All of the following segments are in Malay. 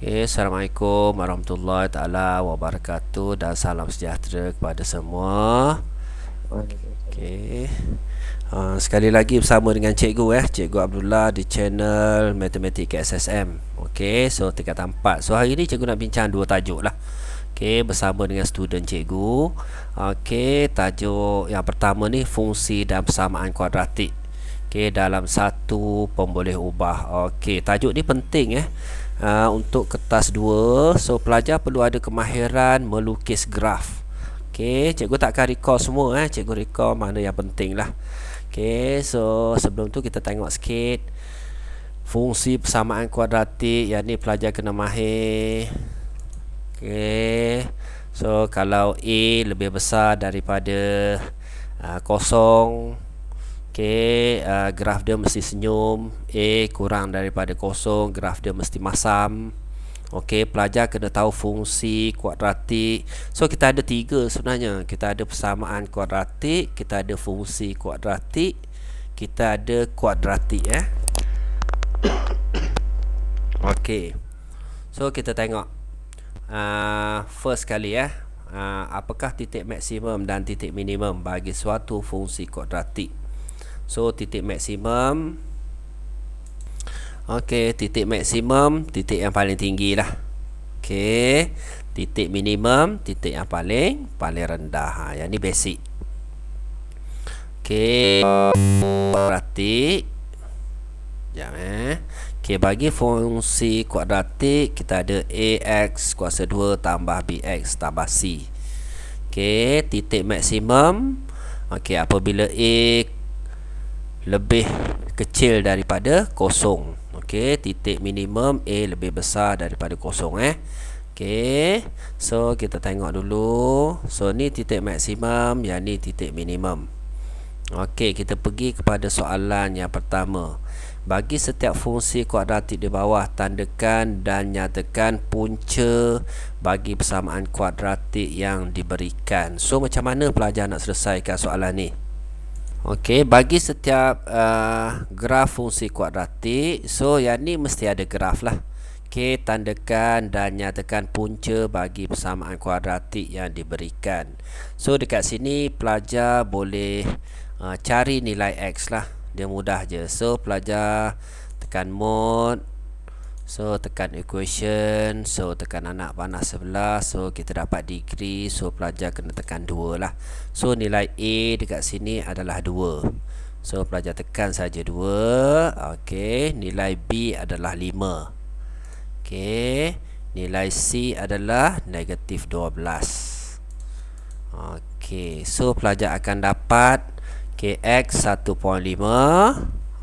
Assalamualaikum warahmatullahi taala wabarakatuh dan salam sejahtera kepada semua. Waalaikumsalam. Okey. Sekali lagi bersama dengan Cikgu Abdullah di channel Matematik SSM. Okey, so tingkatan 4. So hari ni cikgu nak bincang dua tajuk lah. Okey, bersama dengan student cikgu. Okey, tajuk yang pertama ni fungsi dan persamaan kuadratik. Okey, dalam satu pemboleh ubah. Okey, tajuk ni penting untuk kertas 2. So pelajar perlu ada kemahiran melukis graf. Okey, cikgu takkan recall semua cikgu recall mana yang penting lah. Okey, so sebelum tu kita tengok sikit fungsi persamaan kuadratik. Yang ni pelajar kena mahir. Okey, so kalau A lebih besar daripada kosong, okey, graf dia mesti senyum. A kurang daripada kosong, graf dia mesti masam. Okey, pelajar kena tahu fungsi kuadratik. So kita ada 3 sebenarnya. Kita ada persamaan kuadratik, kita ada fungsi kuadratik, kita ada kuadratik Okey, so kita tengok first kali apakah titik maksimum dan titik minimum bagi suatu fungsi kuadratik. So titik maksimum, okey, titik maksimum titik yang paling tinggi lah. Okey, titik minimum titik yang paling rendah. Yang ni basic. Okey, kuadratik. Jap Okey, bagi fungsi kuadratik kita ada ax kuasa 2 tambah bx tambah c. Okey, titik maksimum, okey, apabila a lebih kecil daripada kosong. Okey, titik minimum a lebih besar daripada kosong Okey, so kita tengok dulu. So ni titik maksimum, yang ni titik minimum. Okey, kita pergi kepada soalan yang pertama. Bagi setiap fungsi kuadratik di bawah, tandakan dan nyatakan punca bagi persamaan kuadratik yang diberikan. So macam mana pelajar nak selesaikan soalan ni? Okey, bagi setiap graf fungsi kuadratik, so yang ni mesti ada graf lah. Okey, tandakan dan nyatakan punca bagi persamaan kuadratik yang diberikan. So dekat sini pelajar boleh cari nilai x lah. Dia mudah je. So pelajar tekan mod, so tekan equation, so tekan anak panah sebelah, so kita dapat degree. So pelajar kena tekan 2 lah. So nilai A dekat sini adalah 2. So pelajar tekan saja 2. Okey, nilai B adalah 5. Okey, nilai C adalah negatif 12. Okey, so pelajar akan dapat x 1.5.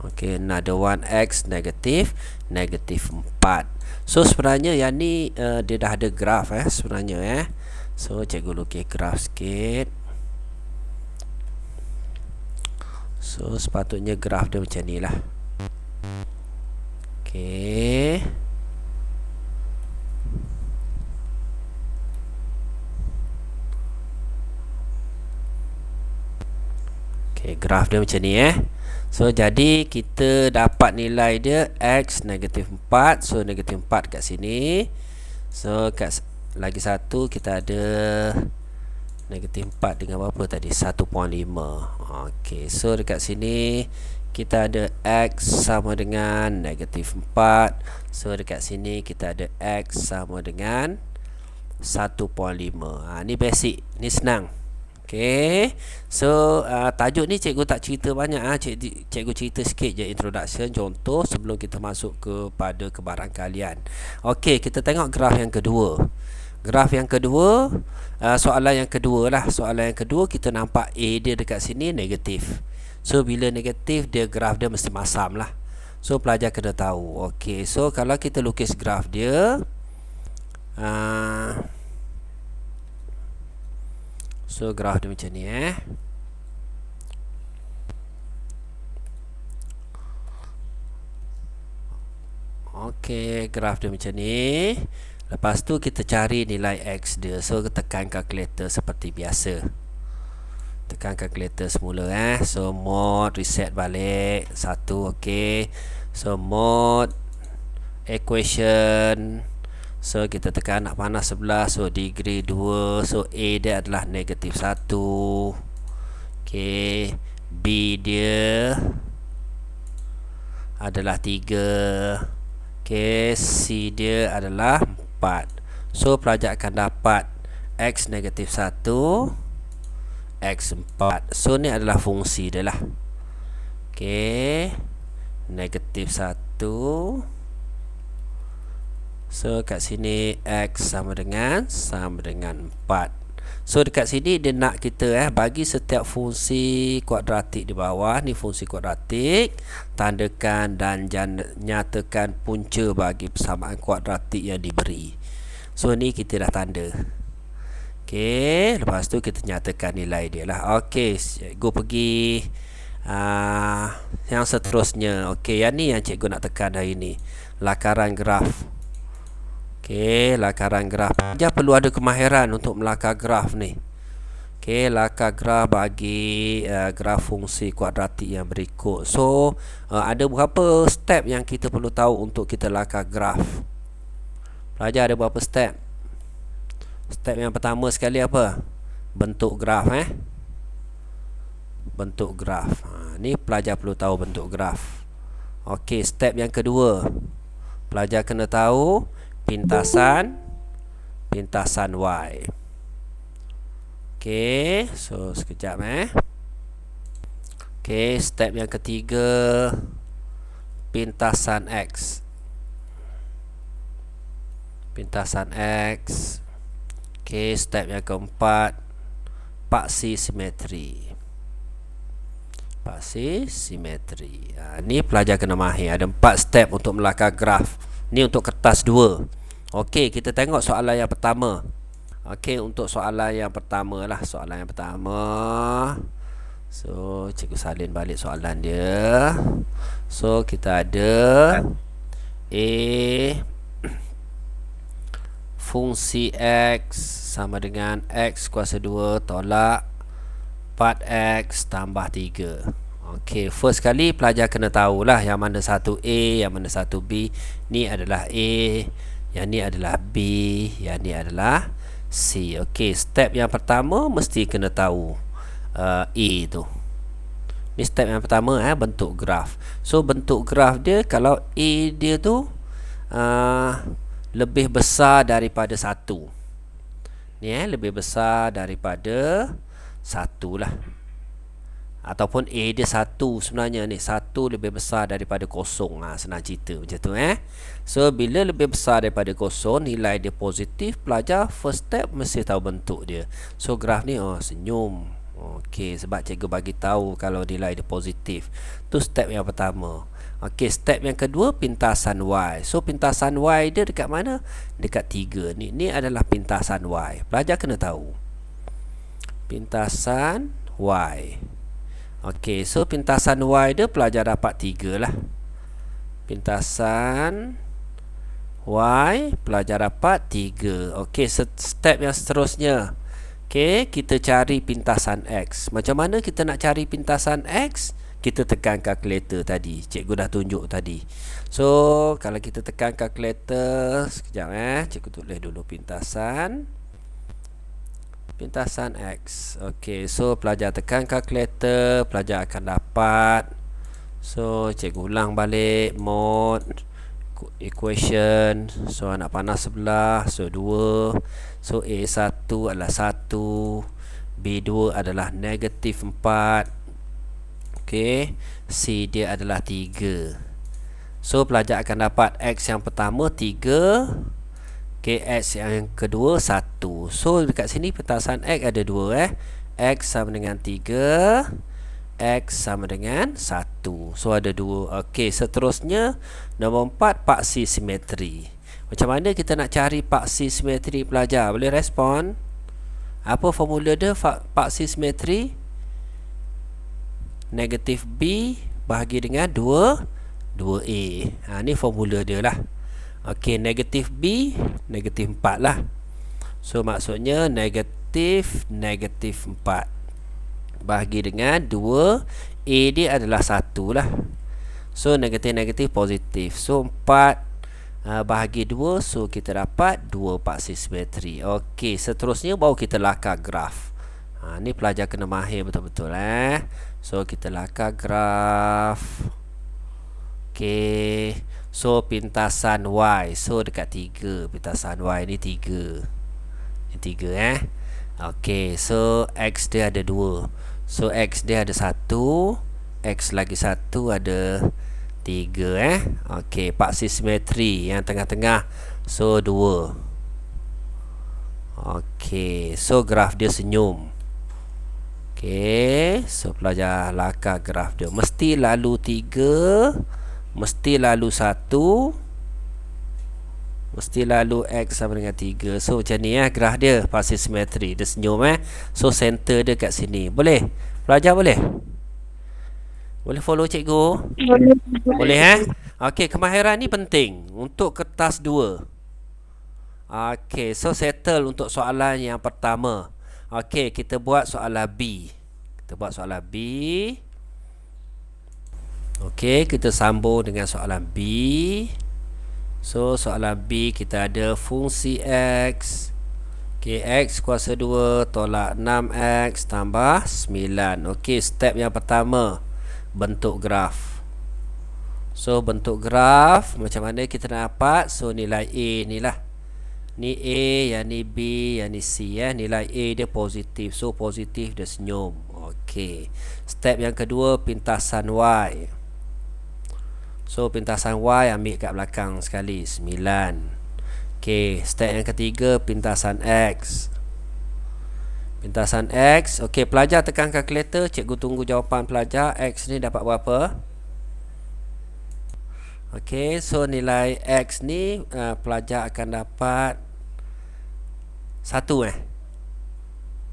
Okey, another one x negatif 4. So sebenarnya yang ni dia dah ada graf sebenarnya So cikgu lukis graf sikit. So sepatutnya graf dia macam ni lah. Okey, graf dia macam ni So jadi kita dapat nilai dia x negatif 4. So negatif 4 kat sini. So kat lagi satu kita ada negatif 4 dengan berapa tadi? 1.5. Okey, so dekat sini kita ada x sama dengan negatif 4. So dekat sini kita ada x sama dengan 1.5. Ni basic, ni senang. Okey, so tajuk ni cikgu tak cerita banyak cikgu cerita sikit je introduction, contoh sebelum kita masuk kepada kebarangkalian. Okey, kita tengok graf yang kedua. Graf yang kedua, soalan yang kedua lah. Soalan yang kedua kita nampak A dia dekat sini negatif. So bila negatif, dia graf dia mesti masam lah. So pelajar kena tahu. Okey, so kalau kita lukis graf dia, so graf dia macam ni Okey, graf dia macam ni. Lepas tu kita cari nilai x dia. So tekan kalkulator seperti biasa. Tekan kalkulator semula So mod reset balik 1. Okey, so mod equation, So kita tekan nak panas sebelah. So degree 2. So A dia adalah negatif 1. Okay, B dia adalah 3. Okay, C dia adalah 4. So pelajar akan dapat X negatif 1, X 4. So ni adalah fungsi dia lah. Okay, negatif 1. So kat sini X sama dengan 4. So dekat sini dia nak kita bagi setiap fungsi kuadratik di bawah ni, fungsi kuadratik, tandakan dan nyatakan punca bagi persamaan kuadratik yang diberi. So ni kita dah tanda. Okey, lepas tu kita nyatakan nilai dia lah. Okey, cikgu pergi yang seterusnya. Okey, yang ni yang cikgu nak tekan hari ni, lakaran graf. Okey, lakaran graf. Dia perlu ada kemahiran untuk melakar graf ni. Okey, lakar graf bagi graf fungsi kuadratik yang berikut. So, ada berapa step yang kita perlu tahu untuk kita lakar graf? Pelajar ada berapa step? Step yang pertama sekali apa? Bentuk graf bentuk graf. Ni pelajar perlu tahu bentuk graf. Okey, step yang kedua, pelajar kena tahu pintasan Y. Okey, so sekejap Okey, step yang ketiga, pintasan X. Okey, step yang keempat, paksi simetri. Ni pelajar kena mahir. Ada 4 step untuk melakar graf. Ni untuk kertas 2. Okey, kita tengok soalan yang pertama. Okey, untuk soalan yang pertama lah. So, cikgu salin balik soalan dia. So, kita ada A, fungsi X sama dengan X kuasa 2 tolak 4X tambah 3. Okey, first kali pelajar kena tahulah yang mana satu A, yang mana satu B. Ni adalah A, yang ni adalah B, yang ni adalah C. Okey, step yang pertama mesti kena tahu A tu. Ni step yang pertama, bentuk graf. So bentuk graf dia, kalau A dia tu lebih besar daripada 1. Ni lebih besar daripada 1 lah. Ataupun A dia 1 sebenarnya ni, 1 lebih besar daripada 0. Senang cerita macam tu So bila lebih besar daripada 0, nilai dia positif, pelajar first step mesti tahu bentuk dia. So graf ni senyum. Okey, sebab cikgu bagi tahu kalau nilai dia positif. Tu step yang pertama. Okey, step yang kedua, pintasan Y. So pintasan Y dia dekat mana? Dekat 3 ni. Ni adalah pintasan Y. Pelajar kena tahu pintasan Y. Okey, so pintasan Y dia pelajar dapat 3 lah. Pintasan Y pelajar dapat 3. Okey, step yang seterusnya. Okey, kita cari pintasan X. Macam mana kita nak cari pintasan X? Kita tekan kalkulator tadi. Cikgu dah tunjuk tadi. So, kalau kita tekan kalkulator, sekejap cikgu tulis dulu pintasan X. Okey, so pelajar tekan kalkulator, pelajar akan dapat. So cikgu ulang balik mode equation. So nak panas sebelah. So 2. So A1 adalah 1, B2 adalah negatif 4. Okey, C dia adalah 3. So pelajar akan dapat X yang pertama 3, X yang kedua 1. So dekat sini pintasan X ada 2 X sama dengan 3, X sama dengan 1. So ada 2. Okey, seterusnya nombor 4, paksi simetri. Macam mana kita nak cari paksi simetri pelajar? Boleh respon? Apa formula dia paksi simetri? Negatif B bahagi dengan 2A. Ni formula dia lah. Okey, negatif B, negatif 4 lah. So maksudnya negatif 4 bahagi dengan 2. A dia adalah 1 lah. So negatif positif. So 4 bahagi 2, so kita dapat 2 paksi simetri. Okey, seterusnya baru kita lakar graf. Ni pelajar kena mahir betul-betul So kita lakar graf. Okey, so pintasan Y, so dekat 3. Pintasan Y ni 3. Ni 3 Okey, so X dia ada 2. So X dia ada 1, X lagi 1 ada 3 Okey, paksi simetri yang tengah-tengah, so 2. Okey, so graf dia senyum. Okey, so pelajar lakar graf dia. Mesti lalu 3, mesti lalu 1, mesti lalu X sama dengan 3. So macam ni graf dia, paksi simetri. Dia senyum So center dia kat sini. Boleh? Pelajar boleh? Boleh follow cikgu? Boleh Okey, kemahiran ni penting untuk kertas 2. Okey, so settle untuk soalan yang pertama. Okey, kita buat soalan B. Okey, kita sambung dengan soalan B. So soalan B kita ada fungsi X. Okey, X kuasa 2 tolak 6X tambah 9. Okey, step yang pertama, bentuk graf. So bentuk graf macam mana kita nak dapat? So nilai A ni lah. Ni A, yang ni B, yang ni C Nilai A dia positif. So positif dia senyum. Okey. Step yang kedua, pintasan Y. So pintasan Y ambil kat belakang sekali, 9. Okey, step yang ketiga, pintasan X. Pintasan X. Okey, pelajar tekan kalkulator. Cikgu tunggu jawapan pelajar. X ni dapat berapa? Okey, so nilai X ni pelajar akan dapat 1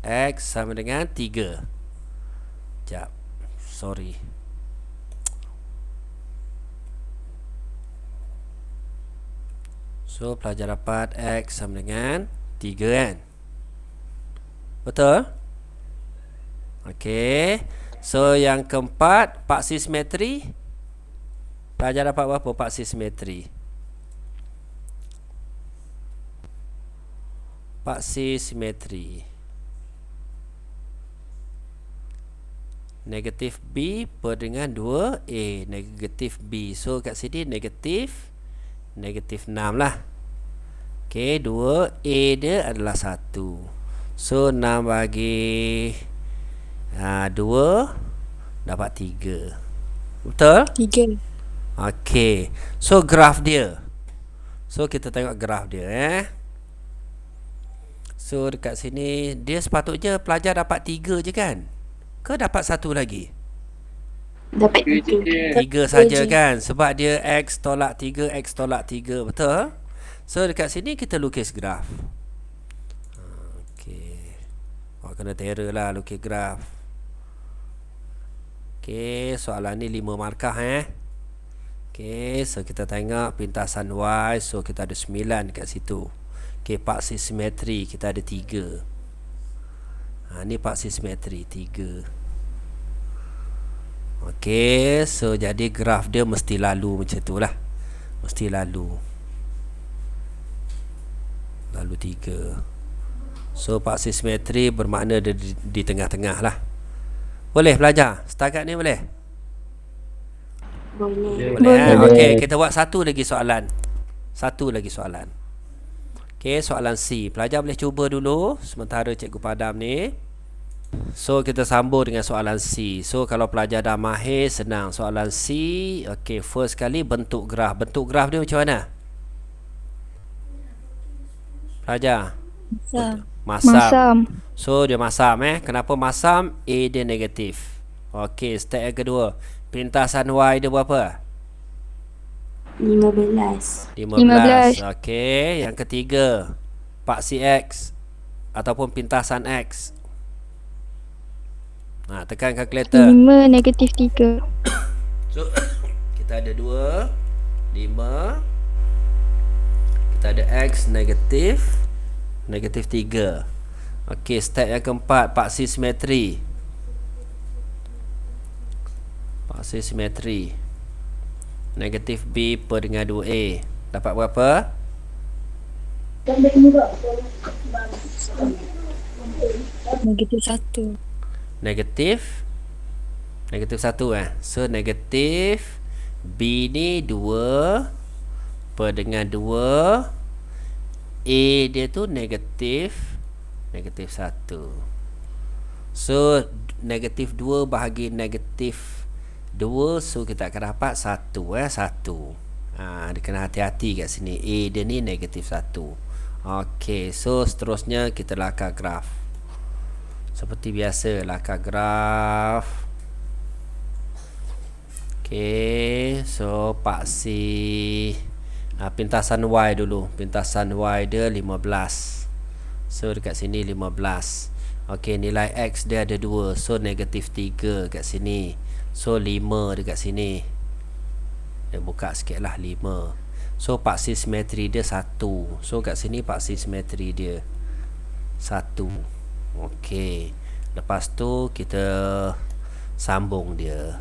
X sama dengan 3. Sekejap, sorry. So pelajar dapat X sama dengan 3 Betul? Okey. So yang keempat, paksi simetri. Pelajar dapat berapa paksi simetri? Paksi simetri negatif B per dengan 2A. Negatif B. So kat sini negatif 6 lah. Okey, 2A dia adalah 1. So 6 bagi 2 dapat 3. Betul? 3. Okey. So graf dia. So kita tengok graf dia So dekat sini dia sepatutnya pelajar dapat 3 je kan? Ke dapat 1 lagi? Dapat 3. 3 saja kan? Sebab dia X tolak 3, X tolak 3. Betul? So dekat sini kita lukis graf. Okey. Awak kena terror lah lukis graf. Okey, soalan ni 5 markah Okey, so kita tengok pintasan Y. So kita ada 9 kat situ. Okey, paksi simetri kita ada 3. Ni paksi simetri 3. Okey, so jadi graf dia mesti lalu macam tu lah. Mesti lalu 3. So paksi simetri bermakna dia di tengah-tengah lah. Boleh pelajar? Setakat ni boleh? Boleh. Okey, kita buat satu lagi soalan. Okey, soalan C. Pelajar boleh cuba dulu sementara cikgu padam ni. So kita sambung dengan soalan C. So kalau pelajar dah mahir, senang. Soalan C. Okey, first kali bentuk graf. Bentuk graf dia macam mana? Pelajar? Masam. So dia masam Kenapa masam? A dia negatif. Okey, step yang kedua. Pintasan Y dia berapa? 15. 15. Okey, yang ketiga, paksi X ataupun pintasan X. Tekan kalkulator. 5 negatif 3. So kita ada 2 5. Kita ada X negatif 3. Okey, step yang keempat, paksi simetri. Paksi simetri negatif B per dengan 2A Dapat berapa? -1. Negatif 1 So negatif B ni 2 per dengan 2, A dia tu negatif 1. So negatif 2 bahagi negatif 2, so kita akan dapat 1 dia kena hati-hati kat sini. A dia ni negatif 1. Okey, so seterusnya kita lakar graf. Seperti biasa, lakar graf. Okey, so paksi pintasan Y dulu. Pintasan Y dia 15. So dekat sini 15. Okey, nilai X dia ada 2. So negatif 3 kat sini. So 5 dekat sini. Dia buka sikit lah 5. So paksi simetri dia 1. So kat sini paksi simetri dia 1. Okey, lepas tu kita sambung dia.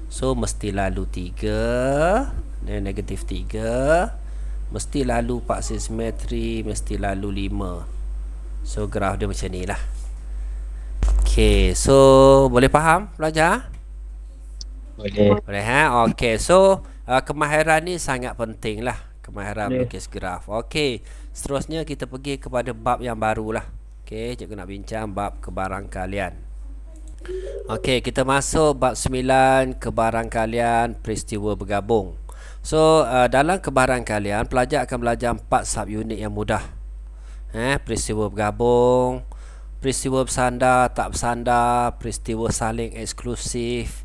So mesti lalu 3 dan negatif 3. Mesti lalu paksi simetri, mesti lalu 5. So graf dia macam ni lah. Okey, so boleh faham pelajar? Boleh Okey, so kemahiran ni sangat penting lah. Kemahiran melukis graf. Okey, seterusnya kita pergi kepada bab yang baru lah. Okey, cikgu nak bincang bab kebarangkalian. Okey, kita masuk bab 9, kebarangkalian peristiwa bergabung. So dalam kebarangkalian, pelajar akan belajar 4 subunit yang mudah. Peristiwa bergabung, peristiwa bersandar, tak bersandar, peristiwa saling eksklusif,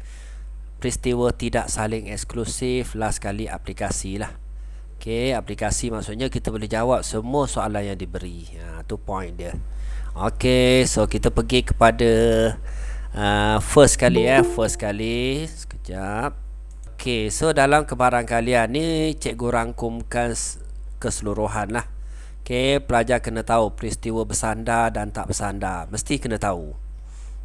peristiwa tidak saling eksklusif, last sekali aplikasi lah. Okey, aplikasi maksudnya kita boleh jawab semua soalan yang diberi. Tu point dia. Okey, so kita pergi kepada first kali first kali. Sekejap. Okey, so dalam kebarangkalian ni cikgu rangkumkan keseluruhan lah. Okey, pelajar kena tahu peristiwa bersandar dan tak bersandar. Mesti kena tahu.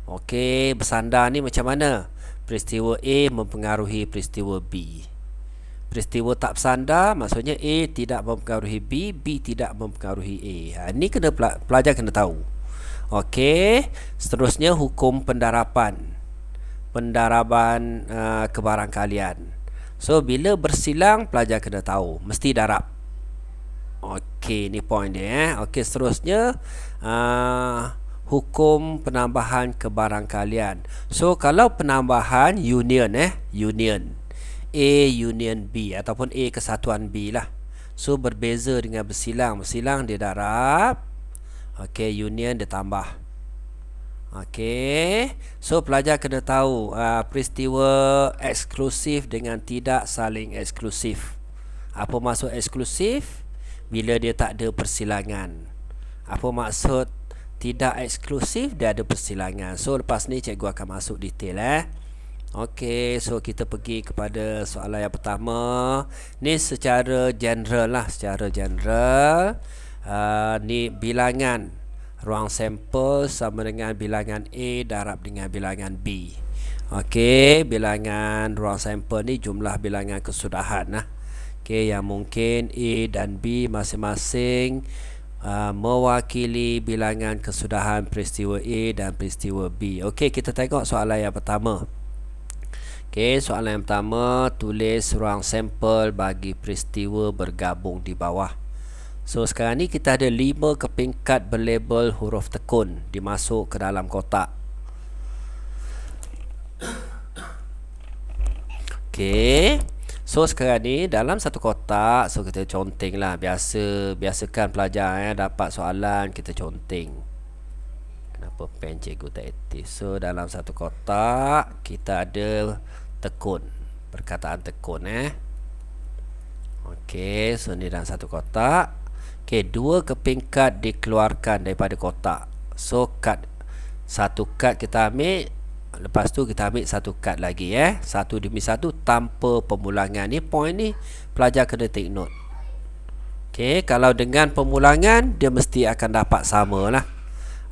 Okey, bersandar ni macam mana? Peristiwa A mempengaruhi peristiwa B. Peristiwa tak bersandar maksudnya A tidak mempengaruhi B, B tidak mempengaruhi A. Ni kena pelajar kena tahu. Okey, seterusnya hukum pendaraban. Pendaraban kebarangkalian. So bila bersilang pelajar kena tahu, mesti darab. Okey, ni point dia Okey, seterusnya hukum penambahan kebarangkalian. So kalau penambahan union union A union B ataupun A kesatuan B lah. So berbeza dengan bersilang. Bersilang dia darab. Okey, union dia tambah. Okey, so pelajar kena tahu peristiwa eksklusif dengan tidak saling eksklusif. Apa maksud eksklusif? Bila dia tak ada persilangan. Apa maksud tidak eksklusif? Dia ada persilangan. So lepas ni cikgu akan masuk detail Okey, so kita pergi kepada soalan yang pertama. Ni secara general lah, secara general. Ni bilangan ruang sampel sama dengan bilangan A darab dengan bilangan B. Okey, bilangan ruang sampel ni jumlah bilangan kesudahan lah. Okey, yang mungkin A dan B masing-masing mewakili bilangan kesudahan peristiwa A dan peristiwa B. Okey, kita tengok soalan yang pertama. Okey, soalan yang pertama, tulis ruang sampel bagi peristiwa bergabung di bawah. So sekarang ni kita ada 5 kepingkat berlabel huruf tekun dimasuk ke dalam kotak. Okey, so sekarang ni dalam satu kotak, so kita conteng lah. Biasakan pelajar dapat soalan kita conteng. Kenapa pen cikgu tak aktif? So dalam satu kotak kita ada tekun, perkataan tekun Okey, so ni dalam satu kotak. Okey, 2 kepingkat dikeluarkan daripada kotak. So satu kad kita ambil, lepas tu kita ambil satu kad lagi satu demi satu tanpa pemulangan. Ni point ni pelajar kena take note. Okey, kalau dengan pemulangan dia mesti akan dapat sama lah.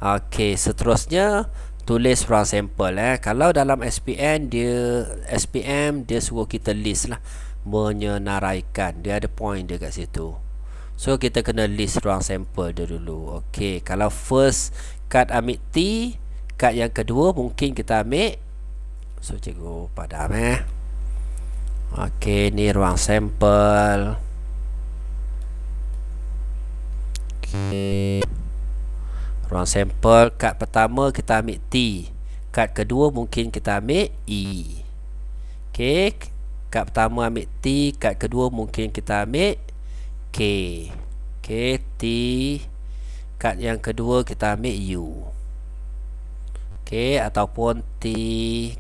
Okey, seterusnya tulis ruang sampel Kalau dalam SPM dia suruh kita list lah. menyenaraikan. Dia ada point dia kat situ. So kita kena list ruang sampel dia dulu. Okey, kalau first kad ambil T, kad yang kedua mungkin kita ambil. So cikgu padam Okey, ni ruang sampel. Okey. Ruang sampel, kad pertama kita ambil T, kad kedua mungkin kita ambil E. Okey, kad pertama ambil T, kad kedua mungkin kita ambil K. Okey, T, kad yang kedua kita ambil U. Okey, ataupun T,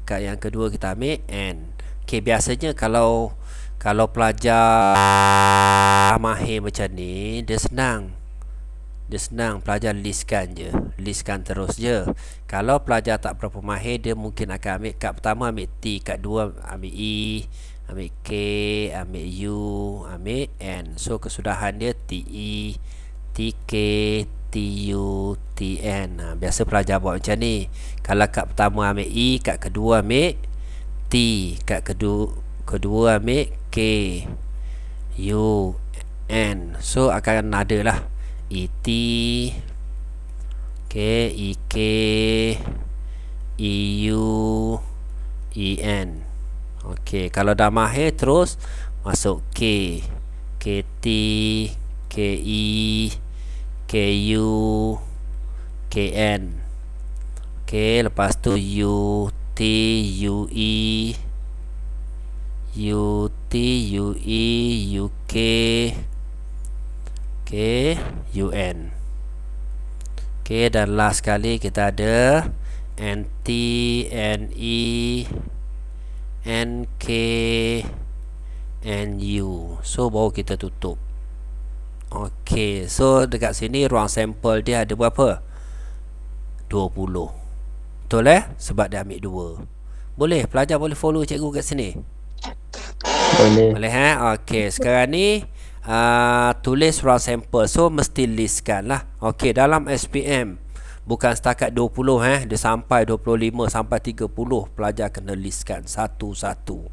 kad yang kedua kita ambil N. Okey, biasanya kalau pelajar mahir macam ni, dia senang. Pelajar listkan je, listkan terus je. Kalau pelajar tak berapa mahir, dia mungkin akan ambil kad pertama ambil T, kad dua ambil E, ambil K, ambil U, ambil N. So kesudahan dia TE, TK, TU, TN. Biasa pelajar buat macam ni. Kalau kad pertama ambil E, kad kedua ambil T, kad kedua ambil K, U, N. So akan ada lah ET, EK, EU, EN. Okey, kalau dah mahir terus masuk K, KT, KE, KU, KN. Okey, lepas tu UT, UE, UT, UE, UK, UN. Okey, dan last sekali kita ada NT, NE, NK, NU. So baru kita tutup. Okey, so dekat sini ruang sampel dia ada berapa? 20. Betul sebab dia ambil 2. Boleh, pelajar boleh follow cikgu kat sini? Boleh Okey, sekarang ni tulis ruang sampel. So mesti listkan lah. Okey, dalam SPM bukan setakat 20 dia sampai 25 sampai 30 pelajar kena listkan satu-satu.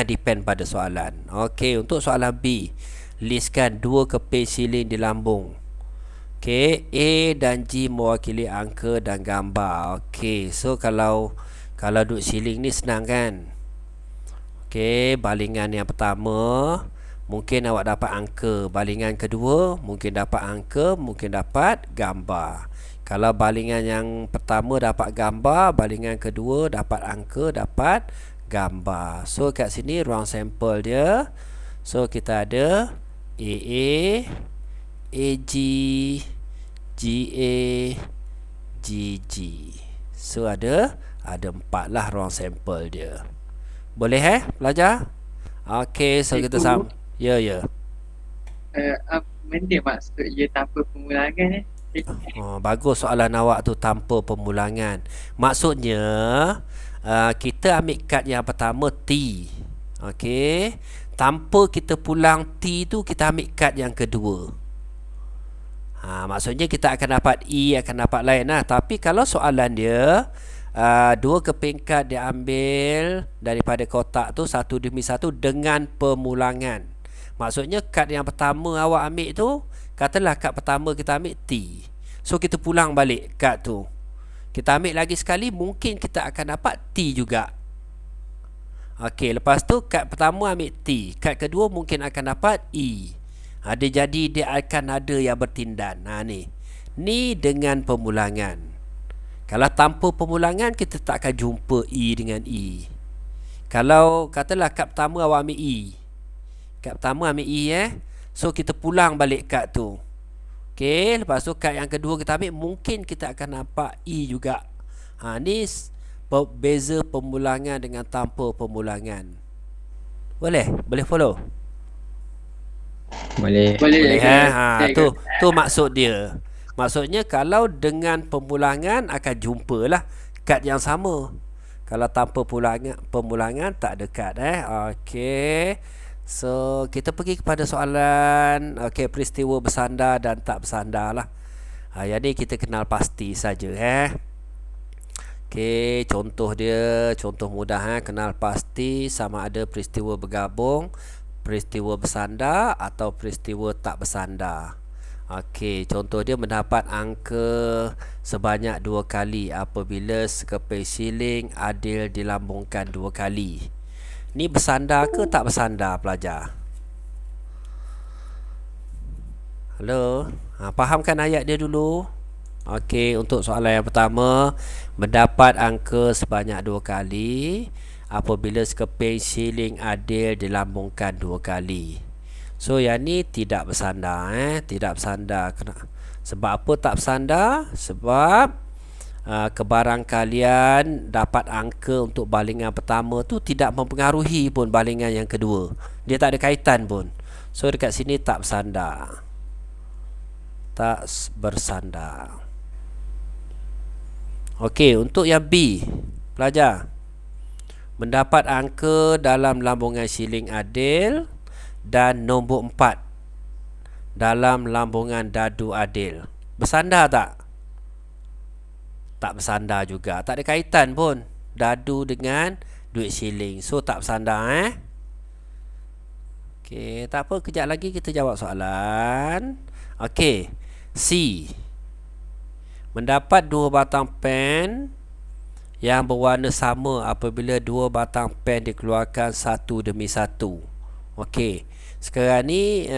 Depend pada soalan. Okey, untuk soalan B, listkan 2 keping siling di lambung. Okey, A dan G mewakili angka dan gambar. Okey, so kalau duk siling ni senang kan? Okey, balingan yang pertama mungkin awak dapat angka, balingan kedua mungkin dapat angka, mungkin dapat gambar. Kalau balingan yang pertama dapat gambar, balingan kedua dapat angka, dapat gambar. So kat sini ruang sampel dia. So kita ada AA, AG, GA, GG. So ada 4 lah ruang sampel dia. Boleh pelajar? Okey, so kita sama. Ya. Benda maksud ia tanpa pemulangan Bagus soalan awak tu, tanpa pemulangan. Maksudnya kita ambil kad yang pertama T. Okey, tanpa kita pulang T tu, kita ambil kad yang kedua. Maksudnya kita akan dapat E, akan dapat lain lah. Tapi kalau soalan dia 2 keping kad dia ambil daripada kotak tu satu demi satu dengan pemulangan. Maksudnya kad yang pertama awak ambil tu, katalah kad pertama kita ambil T. So kita pulang balik kad tu, kita ambil lagi sekali, mungkin kita akan dapat T juga. Okey, lepas tu kad pertama ambil T, kad kedua mungkin akan dapat E. Dia jadi dia akan ada yang bertindan. Ni dengan pemulangan. Kalau tanpa pemulangan, kita tak akan jumpa E dengan E. Kalau katalah kad pertama awak ambil E, kad pertama ambil E so kita pulang balik kad tu. Okey, lepas tu kad yang kedua kita ambil, mungkin kita akan nampak E juga. Ni beza pemulangan dengan tanpa pemulangan. Boleh follow? Boleh Tu maksud dia. Maksudnya kalau dengan pemulangan akan jumpalah kad yang sama. Kalau tanpa pemulangan tak ada kad. Okey. So kita pergi kepada soalan peristiwa bersandar dan tak bersandar lah. Jadi kita kenal pasti saja Okey, contoh dia, contoh mudah kenal pasti sama ada peristiwa bergabung, peristiwa bersandar atau peristiwa tak bersandar. Okey, contoh dia mendapat angka sebanyak 2 kali apabila sekeping shilling adil dilambungkan 2 kali. Ni bersandar ke tak bersandar pelajar? Hello? Fahamkan ayat dia dulu. Okey, untuk soalan yang pertama, mendapat angka sebanyak 2 kali apabila sekeping shilling adil dilambungkan 2 kali. So yang ni tidak bersandar, tidak bersandar. Sebab apa tak bersandar? Sebab kebarangkalian dapat angka untuk balingan pertama tu tidak mempengaruhi pun balingan yang kedua. Dia tak ada kaitan pun. So dekat sini tak bersandar. Tak bersandar. Okey, untuk yang B, pelajar, mendapat angka dalam lambungan shilling adil dan nombor 4 dalam lambungan dadu adil. Bersandar tak? Tak bersandar juga. Tak ada kaitan pun dadu dengan duit shilling. So tak bersandar. Okey, tak apa, kejap lagi kita jawab soalan. Okey, C, mendapat 2 batang pen yang berwarna sama apabila 2 batang pen dikeluarkan satu demi satu. Okey, sekarang ni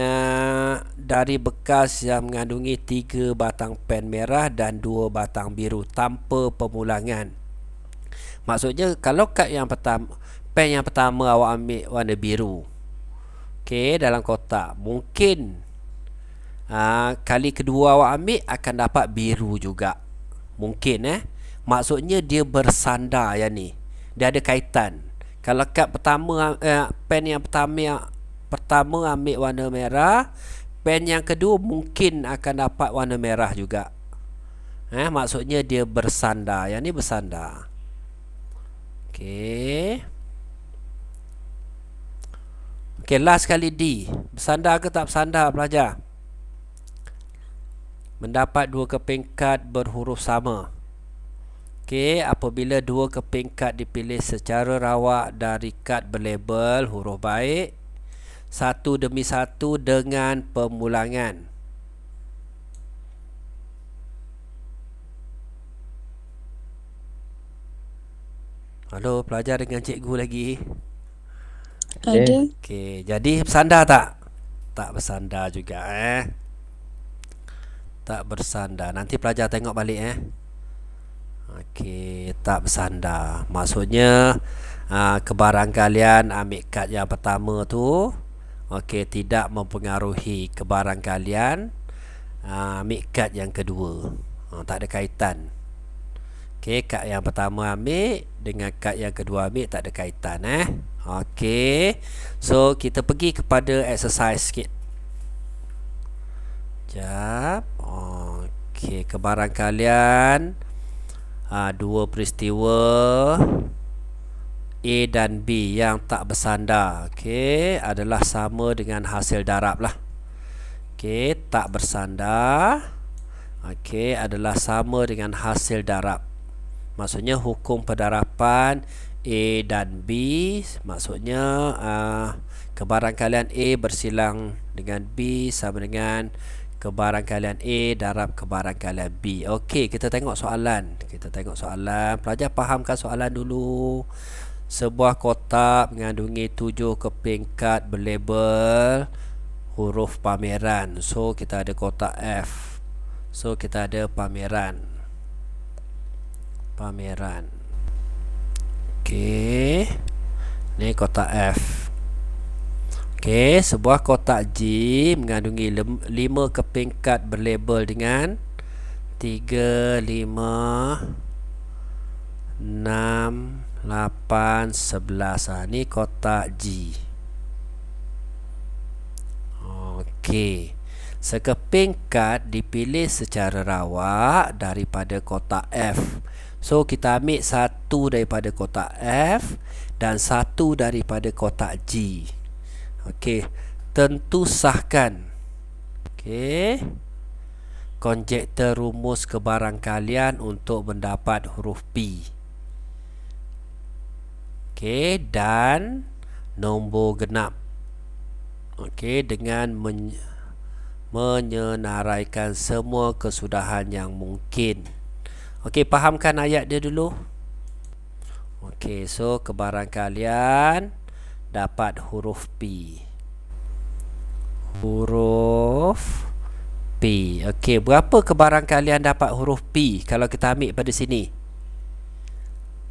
dari bekas yang mengandungi 3 batang pen merah dan 2 batang biru tanpa pemulangan. Maksudnya kalau kad yang pertama, pen yang pertama awak ambil warna biru, okey, dalam kotak, mungkin kali kedua awak ambil akan dapat biru juga. Mungkin maksudnya dia bersandar yang ni. Dia ada kaitan. Kalau kad pertama, pen yang pertama ambil warna merah, pen yang kedua mungkin akan dapat warna merah juga. Maksudnya dia bersandar. Yang ni bersandar. Okey. Okey, last kali D. Bersandar ke tak bersandar pelajar? Mendapat 2 keping kad berhuruf sama. Okey, apabila 2 keping kad dipilih secara rawak dari kad berlabel huruf baik satu demi satu dengan pemulangan. Halo, pelajar dengan cikgu lagi? Ada. Okey, jadi bersandar tak? Tak bersandar juga tak bersandar. Nanti pelajar tengok balik Okey, tak bersandar. Maksudnya kebarangkalian ambil kad yang pertama tu, okey, tidak mempengaruhi kebarangkalian ambil kad yang kedua. Tak ada kaitan. Okey, kad yang pertama ambil dengan kad yang kedua ambil tak ada kaitan Okey. So kita pergi kepada exercise sikit. Sekejap. Okey, kebarangkalian dua peristiwa A dan B yang tak bersandar, okey, adalah sama dengan hasil darab lah. Okey, tak bersandar, okey, adalah sama dengan hasil darab. Maksudnya hukum pendarapan A dan B, maksudnya kebarangkalian A bersilang dengan B sama dengan kebarangkalian A darab kebarangkalian B. Okey, kita tengok soalan. Pelajar fahamkan soalan dulu. Sebuah kotak mengandungi 7 keping kad berlabel huruf pameran. So kita ada kotak F. So kita ada pameran. Okey, ni kotak F. Okey, sebuah kotak G mengandungi 5 keping kad berlabel dengan 3, 5, 6, 8, 11. Ni kotak G. Okey, sekeping kad dipilih secara rawak daripada kotak F. So kita ambil satu daripada kotak F dan satu daripada kotak G. Okey, tentu sahkan konjektor rumus kebarangkalian untuk mendapat huruf P. Okey, dan nombor genap. Okey, dengan menyenaraikan semua kesudahan yang mungkin. Okey, fahamkan ayat dia dulu. Okey, so kebarangkalian dapat huruf P. Huruf P. Okey, berapa kebarangkalian dapat huruf P kalau kita ambil pada sini?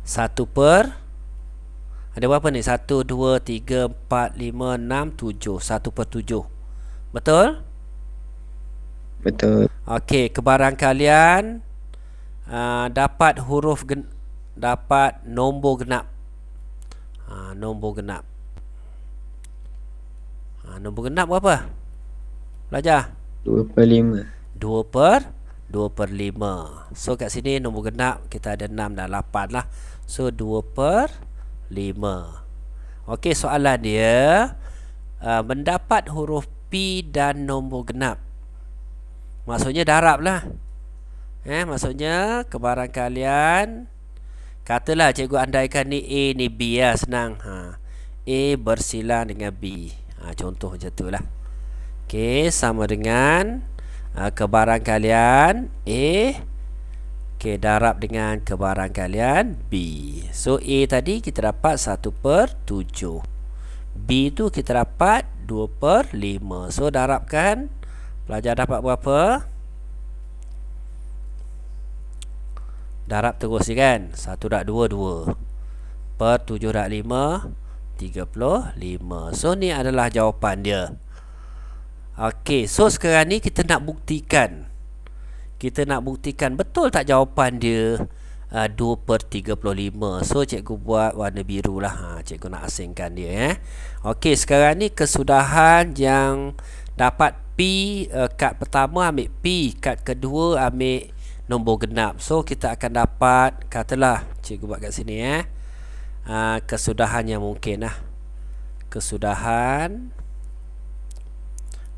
1 per, ada berapa ni? 1, 2, 3, 4, 5, 6, 7. 1 per 7. Betul? Betul. Okey, kebarangkalian dapat dapat nombor genap. Nombor genap. Nombor genap berapa? Belajar. 2 per 5. 2 per 5. So kat sini nombor genap kita ada 6 dan 8 lah. So 2 per 5. Okey, soalan dia mendapat huruf P dan nombor genap. Maksudnya darab lah. Maksudnya kebarangkalian, katalah cikgu andaikan ni A ni B lah, senang. A bersilang dengan B. Contoh macam tu lah. Okey, sama dengan kebarangkalian A, okey, darab dengan kebarangkalian B. So A tadi kita dapat 1 per 7. B tu kita dapat 2 per 5. So darabkan, pelajar dapat berapa? Darab terus kan. 1 + 2 2 per 7 + 5 35. So ni adalah jawapan dia. Okey, so sekarang ni kita nak buktikan. Kita nak buktikan betul tak jawapan dia 2 per 35. So cikgu buat warna biru lah. Cikgu nak asingkan dia. Okey, sekarang ni kesudahan yang dapat P. Kad pertama ambil P, kad kedua ambil nombor genap. So kita akan dapat, katalah cikgu buat kat sini kesudahan yang mungkin lah. Kesudahan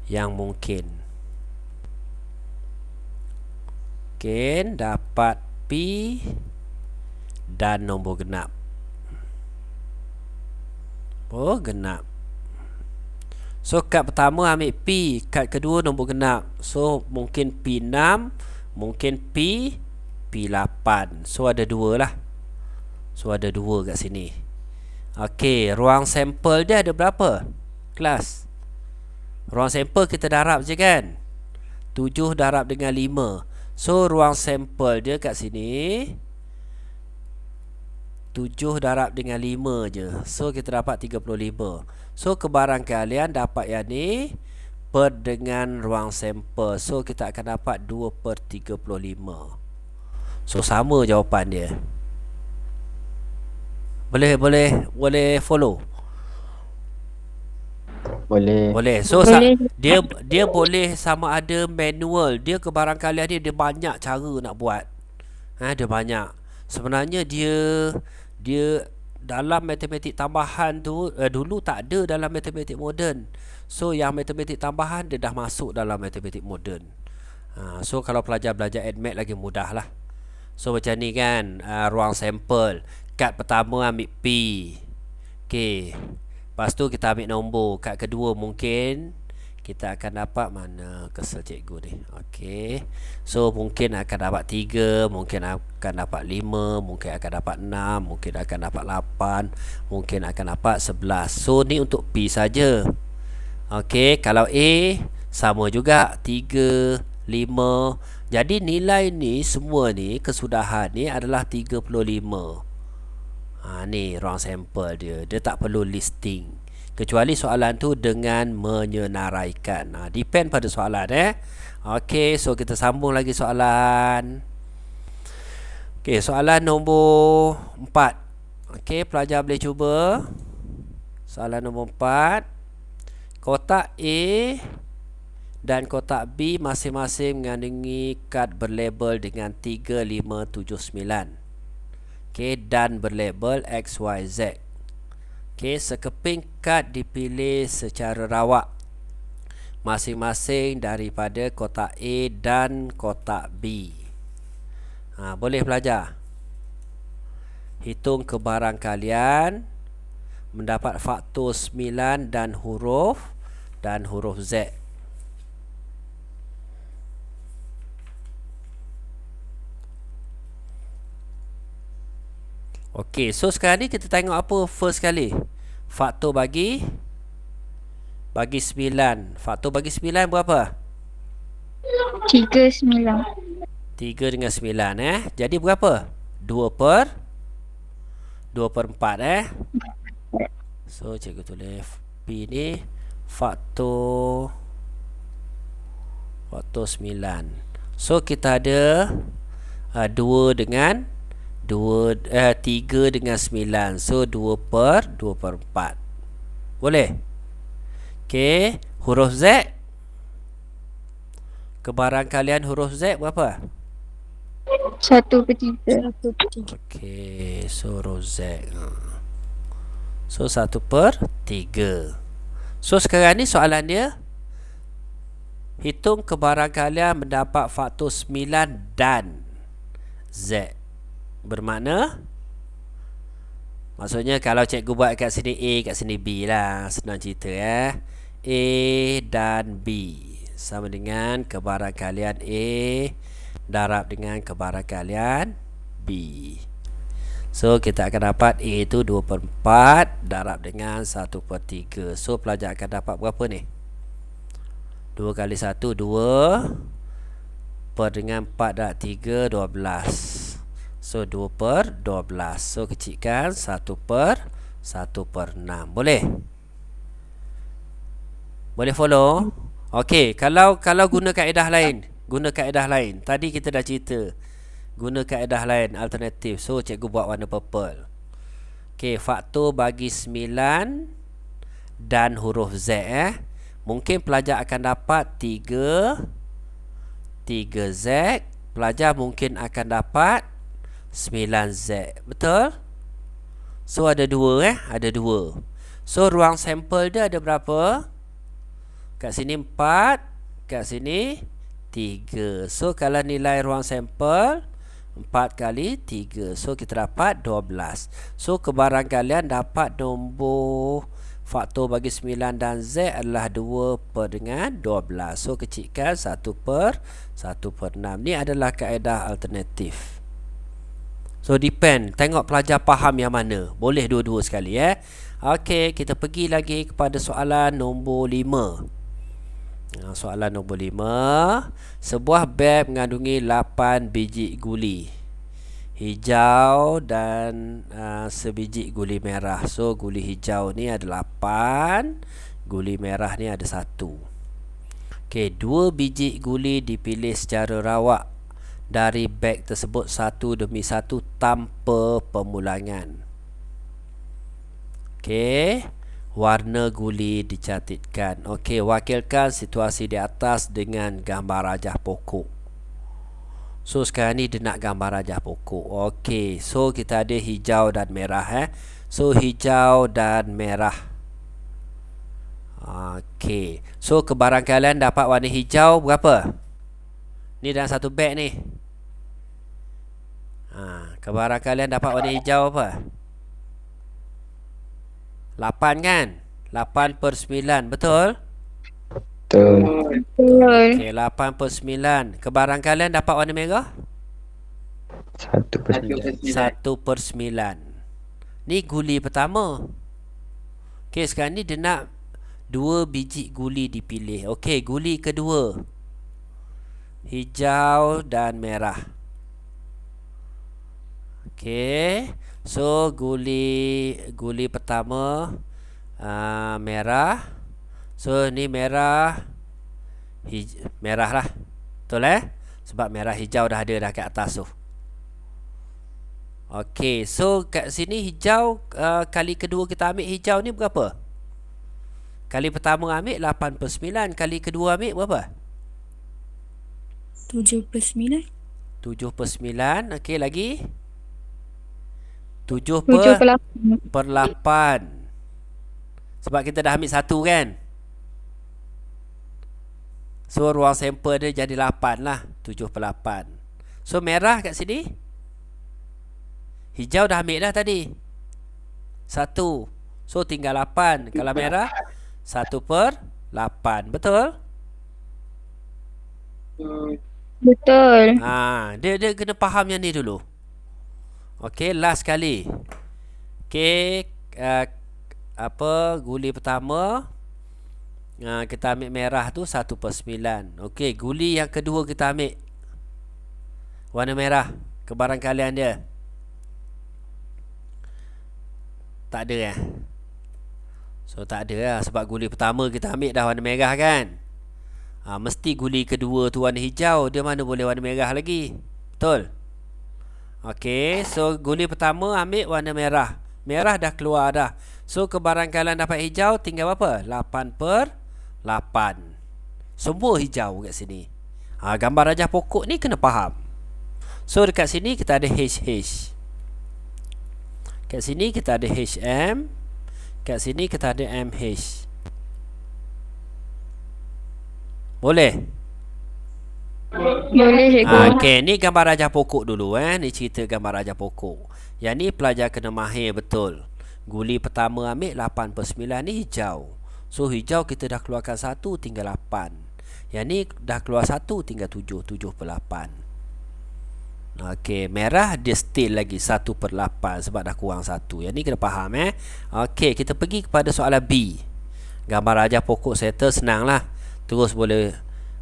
yang mungkin. Okey, dapat P dan nombor genap. Genap. So kad pertama ambil P, kad kedua nombor genap. So mungkin P6, mungkin P8. So ada 2 lah. So ada 2 kat sini. Okey, ruang sampel dia ada berapa? Kelas. Ruang sampel kita darab je kan. 7 darab dengan 5. So ruang sampel dia kat sini 7 darab dengan 5 je. So kita dapat 35. So kebarangkalian dapat yang ni per dengan ruang sampel. So kita akan dapat 2 per 35. So sama jawapan dia. Boleh follow? Boleh. So Boleh. dia boleh sama ada manual. Dia kebarangkalian dia banyak cara nak buat. Dia banyak. Sebenarnya dia dalam matematik tambahan tu dulu tak ada dalam matematik moden. So yang matematik tambahan dia dah masuk dalam matematik moden. So kalau pelajar belajar admat lagi mudah lah. So macam ni kan, ruang sampel. Kad pertama ambil P. Okey. Lepas tu kita ambil nombor. Kad kedua mungkin kita akan dapat, mana kesel cikgu ni. Okey. So mungkin akan dapat 3, mungkin akan dapat 5, mungkin akan dapat 6, mungkin akan dapat 8, mungkin akan dapat 11. So ni untuk P saja. Okey, kalau A sama juga 3, 5. Jadi nilai ni semua ni, kesudahan ni adalah 35. Ni ruang sampel dia. Dia tak perlu listing. Kecuali soalan tu dengan menyenaraikan. Depend pada soalan Okey, so kita sambung lagi soalan. Okey, soalan nombor 4. Okey, pelajar boleh cuba. Soalan nombor 4. Kotak A dan kotak B masing-masing mengandungi kad berlabel dengan 3, 5, 7, 9. Okey, dan berlabel X, Y, Z. Okey, sekeping kad dipilih secara rawak masing-masing daripada kotak A dan kotak B. Boleh belajar. Hitung kebarangkalian mendapat faktor 9 dan huruf dan huruf Z. Okey, so sekarang ni kita tengok apa first kali. Faktor bagi 9. Faktor bagi 9 berapa? 39. 3 dengan 9 Jadi berapa? 2 per 4 So cikgu tulis P ni faktor 9. So kita ada 3 dengan 9. So 2 per 4. Boleh? Okey, huruf Z. Kebarangkalian huruf Z berapa? 1/3. Okey, so huruf Z. So 1/3. So sekarang ni soalan dia, hitung kebarangkalian mendapat faktor 9 dan Z. Bermakna, maksudnya kalau cikgu buat kat sini A, kat sini B lah. Senang cerita A dan B sama dengan kebarangkalian A darab dengan kebarangkalian B. So kita akan dapat A itu 2/4 darab dengan 1/3. So pelajar akan dapat berapa ni? 2 kali 1 2 per dengan 4 darab 3 12. So 2/12. So kecilkan 1/6. Boleh? Boleh follow? Okey, kalau guna kaedah lain, tadi kita dah cerita guna kaedah lain alternatif. So cikgu buat warna purple. Okey, faktor bagi 9 dan huruf Z mungkin pelajar akan dapat 3Z. Pelajar mungkin akan dapat 9Z. Betul? So ada 2 ada 2. So ruang sampel dia ada berapa? Kat sini 4, kat sini 3. So kalau nilai ruang sampel 4 kali 3, so kita dapat 12. So kebarangkalian dapat nombor faktor bagi 9 dan Z adalah 2 per dengan 12. So kecilkan 1/6. Ni adalah kaedah alternatif. So depend, tengok pelajar faham yang mana. Boleh dua-dua sekali Okey, kita pergi lagi kepada soalan nombor 5. Soalan nombor 5. Sebuah beg mengandungi 8 biji guli hijau dan sebiji guli merah. So guli hijau ni ada 8, guli merah ni ada 1. Okey, 2 biji guli dipilih secara rawak dari beg tersebut satu demi satu tanpa pemulangan. Okey, warna guli dicantikkan. Okey, wakilkan situasi di atas dengan gambar rajah pokok. So sekarang ni dia nak gambar rajah pokok. Okey, so kita ada hijau dan merah So hijau dan merah. Okey, so kebarangkalian dapat warna hijau berapa? Ni dalam satu beg ni. Kebarangkalian dapat warna hijau apa? 8 kan? 8/9, betul? Betul. Okey, 8/9. Kebarangkalian dapat warna merah? 1/9. 1/9. Ni guli pertama. Okey, sekarang ni dia nak 2 biji guli dipilih. Okey, guli kedua, hijau dan merah. Okey, so guli pertama merah. So ni merah, merah lah. Betul sebab merah hijau dah ada dah kat atas tu. Okey, so kat sini hijau kali kedua kita ambil hijau ni berapa? Kali pertama ambil 8/9, kali kedua ambil berapa? 7/9. 7/9. Okey, lagi 7/8. 7/8. Sebab kita dah ambil 1 kan. So ruang sampel dia jadi 8 lah. 7/8. So merah kat sini, hijau dah ambil dah tadi 1. So tinggal 8. Kalau merah 1/8. 8. Betul? Betul. Dia kena faham yang ni dulu. Okey, last kali. Okey, guli pertama kita ambil merah tu 1/9. Okey, guli yang kedua kita ambil warna merah. Kebarangkalian dia tak ada So tak ada lah, sebab guli pertama kita ambil dah warna merah kan. Mesti guli kedua tu warna hijau. Dia mana boleh warna merah lagi. Betul? Okey, so guli pertama ambil warna merah. Merah dah keluar dah. So kebarangkalian dapat hijau tinggal berapa? 8/8. Semua hijau kat sini. Gambar rajah pokok ni kena faham. So dekat sini kita ada HH. Kat sini kita ada HM. Kat sini kita ada MH. Boleh? Boleh, cikgu. Okey, ni gambar rajah pokok dulu ni cerita gambar rajah pokok. Yang ni pelajar kena mahir betul. Guli pertama ambil 8/9 ni hijau. So hijau kita dah keluarkan 1 tinggal 8. Yang ni dah keluar 1 tinggal 7/8. Okey, merah dia still lagi 1/8 sebab dah kurang 1. Yang ni kena faham Okey, kita pergi kepada soalan B. Gambar rajah pokok settle senang lah. Terus boleh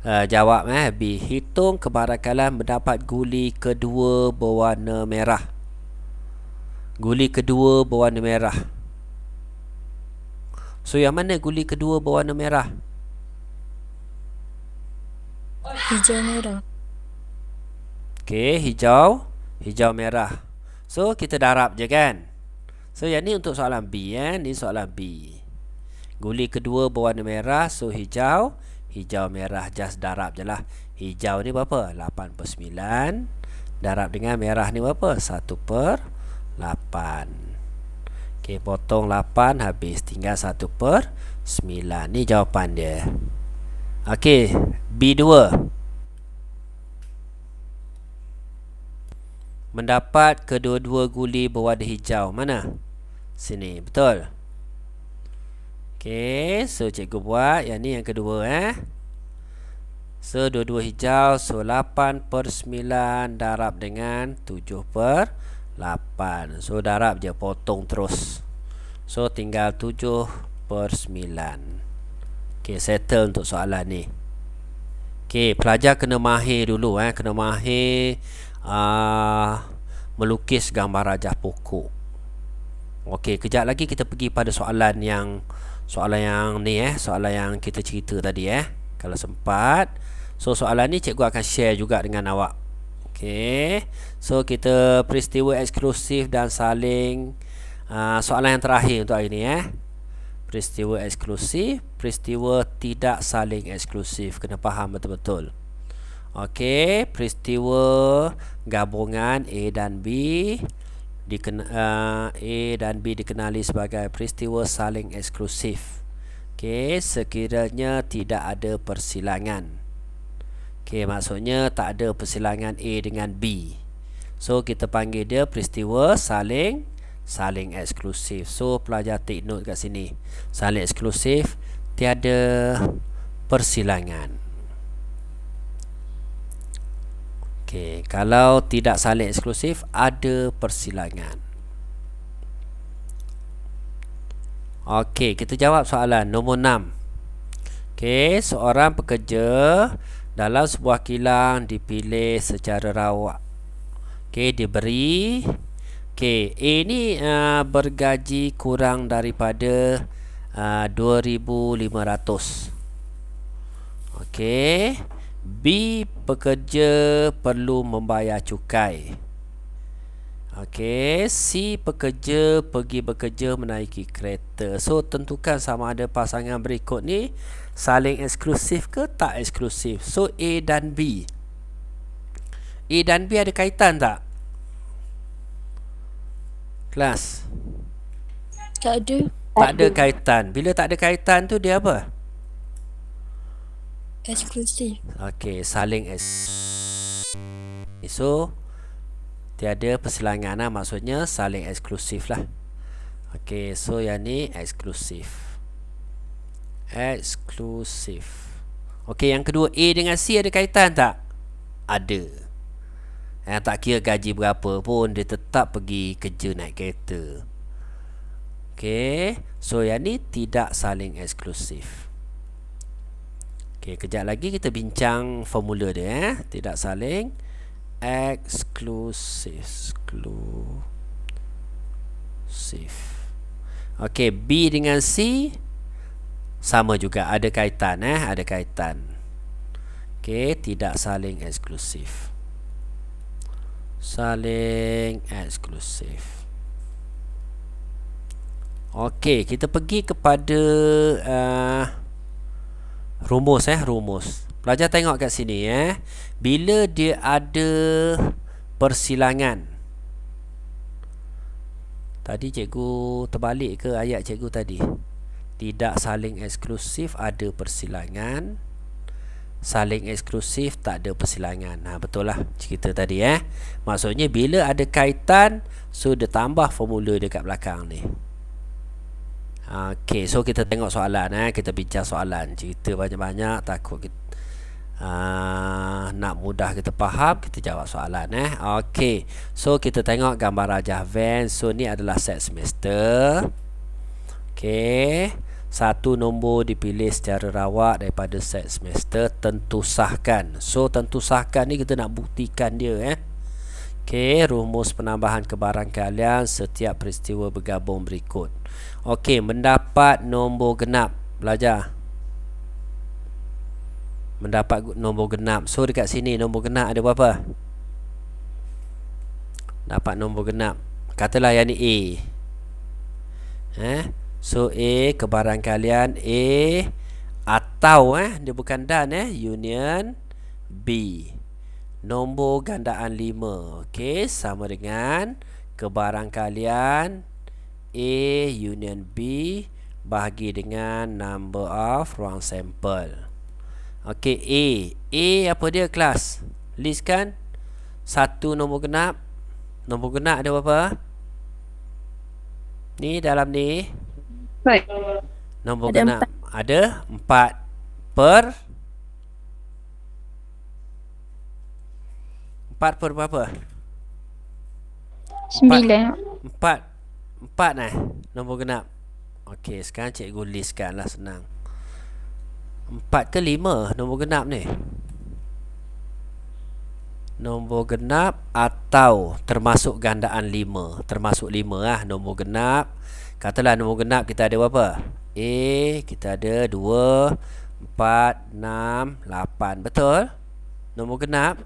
jawab B. Hitung kebarangkalian mendapat guli kedua berwarna merah. Guli kedua berwarna merah. So yang mana guli kedua berwarna merah? Hijau merah. Okey, hijau merah. So kita darab je kan. So yang ni untuk soalan B ni soalan B. Guli kedua berwarna merah. So hijau merah, just darab je lah. Hijau ni berapa? 8/9. Darab dengan merah ni berapa? 1/8. Okey, potong 8 habis, tinggal 1/9. Ni jawapan dia. Okey, B2. Mendapat kedua-dua guli berwarna hijau. Mana? Sini, betul? Okey, so cikgu buat yang ni yang kedua So dua-dua hijau. So 8/9 darab dengan 7/8. So darab je, potong terus. So tinggal 7/9. Okey, settle untuk soalan ni. Okey, pelajar kena mahir dulu kena mahir melukis gambar rajah pokok. Okey, kejap lagi kita pergi pada soalan yang ni soalan yang kita cerita tadi kalau sempat. So soalan ni cikgu akan share juga dengan awak. Okey, so kita peristiwa eksklusif dan saling soalan yang terakhir untuk hari ni peristiwa eksklusif, peristiwa tidak saling eksklusif. Kena faham betul-betul. Okey, peristiwa gabungan A dan B dikenali sebagai peristiwa saling eksklusif. Okey, sekiranya tidak ada persilangan. Okey, maksudnya tak ada persilangan A dengan B. So kita panggil dia peristiwa saling eksklusif. So pelajar take note kat sini. Saling eksklusif, tiada persilangan. Okey, kalau tidak saling eksklusif, ada persilangan. Okey, kita jawab soalan nombor 6. Okey, seorang pekerja dalam sebuah kilang dipilih secara rawat. Okey, diberi A ni bergaji kurang daripada 2,500. Okey, B pekerja perlu membayar cukai. Okey, C pekerja pergi bekerja menaiki kereta. So tentukan sama ada pasangan berikut ni saling eksklusif ke tak eksklusif. So A dan B. A dan B ada kaitan tak? Kelas? Tak ada. Tak ada kaitan. Bila tak ada kaitan tu dia apa? Eksklusif. Okey, saling so tiada persilangan maksudnya saling eksklusif lah. Okey, so yang ni eksklusif. Eksklusif. Okey, yang kedua, A dengan C ada kaitan tak? Ada. Tak kira gaji berapa pun, dia tetap pergi kerja naik kereta. Okey, so yang ni tidak saling eksklusif. Okey, kejap lagi kita bincang formula dia. Tidak saling eksklusif. Okey, B dengan C sama juga, ada kaitan. Ada kaitan. Okey, tidak saling eksklusif. Saling eksklusif. Okey, kita pergi kepada rumus. Rumus. Pelajar tengok kat sini. Bila dia ada persilangan. Tadi cikgu terbalik ke ayat cikgu tadi? Tidak saling eksklusif, ada persilangan. Saling eksklusif, tak ada persilangan. Betul lah cerita tadi. Maksudnya bila ada kaitan, so dia tambah formula dekat belakang ni. Okey, so kita tengok soalan. Kita bincang soalan. Cerita banyak-banyak, takut kita nak mudah kita faham, kita jawab soalan. Okey, so kita tengok gambar rajah van. So ni adalah set semester. Okey, satu nombor dipilih secara rawak daripada set semester, tentu sahkan. So tentu sahkan ni kita nak buktikan dia. Okey, rumus penambahan kebaran kalian setiap peristiwa bergabung berikut. Okey, mendapat nombor genap. Belajar. Mendapat nombor genap. So dekat sini nombor genap ada berapa? Dapat nombor genap. Katalah yang ni A. So A, kebaran kalian A atau dia bukan dan union B. Nombor gandaan 5. Okey, sama dengan kebaran kalian A union B bahagi dengan number of ruang sampel. Okey, A apa dia kelas? List kan? Satu nombor genap. Nombor genap ada berapa? Ni dalam ni. Baik. Nombor Ada genap ada 4 per 4 per berapa? 9. 4 nombor genap. Okey, sekarang cikgu listkan lah, senang. 4 ke 5 nombor genap ni? Nombor genap atau termasuk gandaan 5. Termasuk 5 lah nombor genap. Katalah nombor genap kita ada berapa? A kita ada 2, 4, 6, 8. Betul? Nombor genap?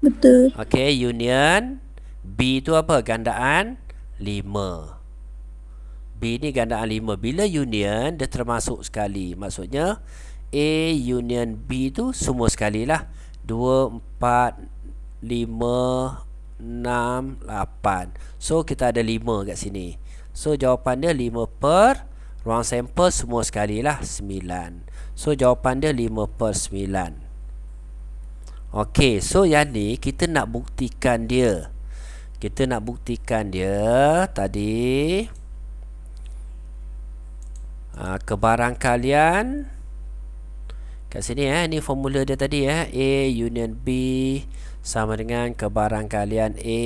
Betul. Okey, union B tu apa? Gandaan 5. B ni gandaan 5. Bila union dia termasuk sekali. Maksudnya A union B tu semua sekali lah. 2, 4, 5, 6, 8. So kita ada 5 kat sini. So jawapan dia 5 per ruang sampel semua sekali lah 9. So jawapan dia 5 per 9. Okey, so yang ni kita nak buktikan dia. Kita nak buktikan dia tadi. Kebaran kalian kat sini ni formula dia tadi A union B sama dengan kebaran kalian A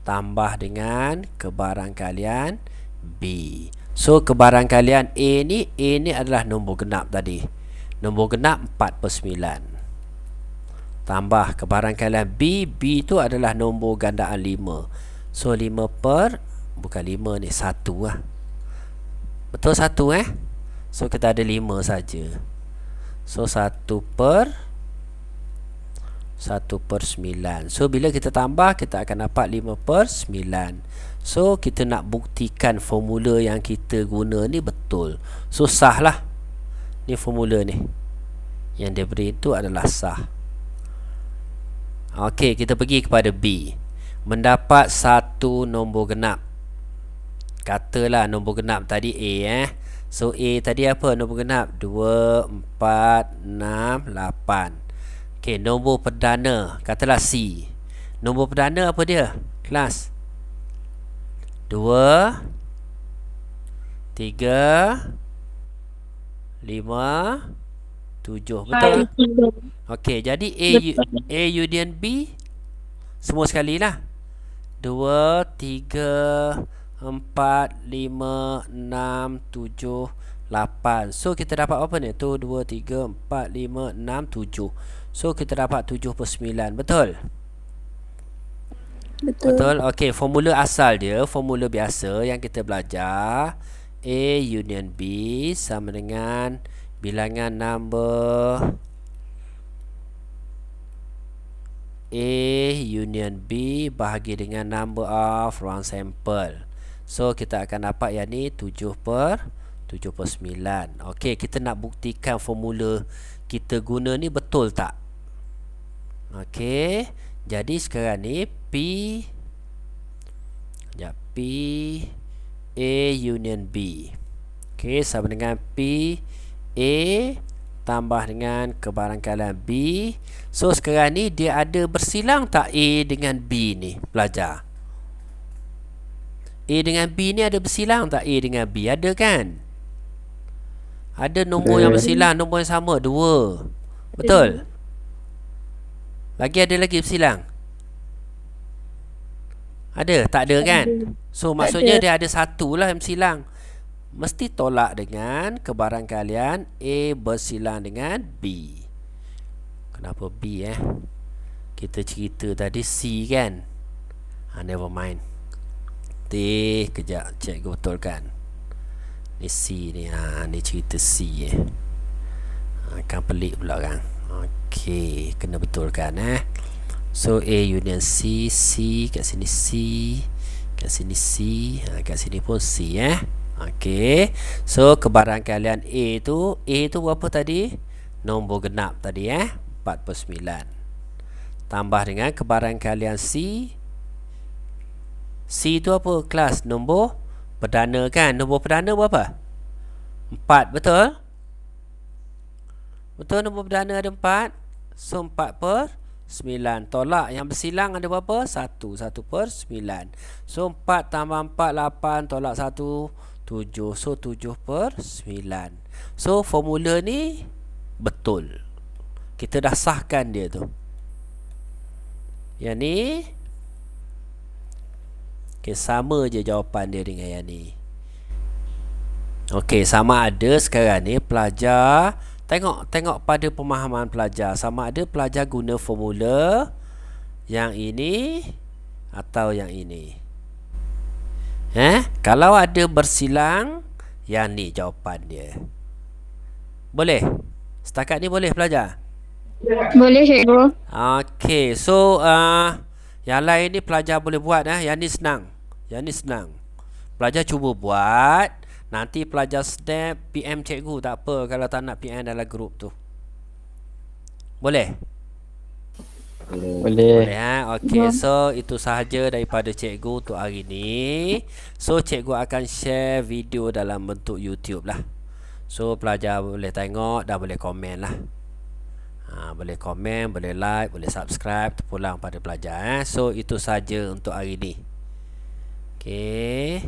tambah dengan kebaran kalian B. So kebaran kalian A ni adalah nombor genap tadi. Nombor genap 4 per 9. Tambah kebaran kalian B tu adalah nombor gandaan 5. So 5 per, bukan 5 ni, 1 lah. Betul 1 So kita ada 5 saja. So 1 per 9. So bila kita tambah, kita akan dapat 5 per 9. So kita nak buktikan formula yang kita guna ni betul. So sah lah. Ni formula ni. Yang dia beri itu adalah sah. Okey, kita pergi kepada B. Mendapat satu nombor genap. Katalah nombor genap tadi A So A tadi apa nombor genap? 2, 4, 6, 8. Okey, nombor perdana katalah C. Nombor perdana apa dia? Kelas 2, 3, 7. Betul? Okey, jadi A union B semua sekali lah. 2, 3, 4, 5, 6, 7, 8. So kita dapat apa ni? Tu 2, 3, 4, 5, 6, 7. So kita dapat 7/9. Betul? Betul. Okey, formula asal dia, formula biasa yang kita belajar, A union B sama dengan bilangan number A union B bahagi dengan number of round sample. So kita akan dapat yang ni 7/9. Okey, kita nak buktikan formula kita guna ni betul tak? Okey, jadi sekarang ni P A union B. Okey, sama dengan P A tambah dengan kebarangkalian B. So sekarang ni dia ada bersilang tak A dengan B ni, pelajar? A dengan B ni ada bersilang tak A dengan B? Ada kan? Ada nombor yang bersilang, nombor yang sama, 2. Betul? Lagi ada lagi bersilang? Ada? Tak ada kan? So maksudnya dia ada satu lah yang bersilang. Mesti tolak dengan kebarangkalian A bersilang dengan B. Kenapa B Kita cerita tadi C kan? Never mind. Kejap cikgu betulkan. Ni C ni. Ni cerita C kan pelik pula kan. Okey, kena betulkan So A union C, C kat sini C, kat sini C, kat sini pun C Okey. So kebarangkalian A tu berapa tadi? Nombor genap tadi 4/9. Tambah dengan kebarangkalian C. C tu apa kelas? Nombor perdana kan? Nombor perdana berapa? 4, betul? Betul, nombor perdana ada 4. So 4/9. Tolak yang bersilang ada berapa? 1/9. So 4 tambah 4 8, tolak 1 7. So 7/9. So formula ni betul. Kita dah sahkan dia tu. Yang ni sama je jawapan dia dengan yang ni. Okey, sama ada sekarang ni pelajar tengok pada pemahaman pelajar, sama ada pelajar guna formula yang ini atau yang ini. Kalau ada bersilang, yang ni jawapan dia. Boleh? Setakat ni boleh pelajar? Boleh cikgu. Okey, so yang lain ni pelajar boleh buat Yang ni senang. Yang ni senang. Pelajar cuba buat. Nanti pelajar snap PM cikgu, tak apa kalau tak nak PM dalam grup tu. Boleh? Boleh. Okey, so itu sahaja daripada cikgu untuk hari ni. So cikgu akan share video dalam bentuk YouTube lah. So pelajar boleh tengok dan boleh komen lah. Boleh komen, boleh like, boleh subscribe, terpulang pada pelajar So itu saja untuk hari ni. Okey.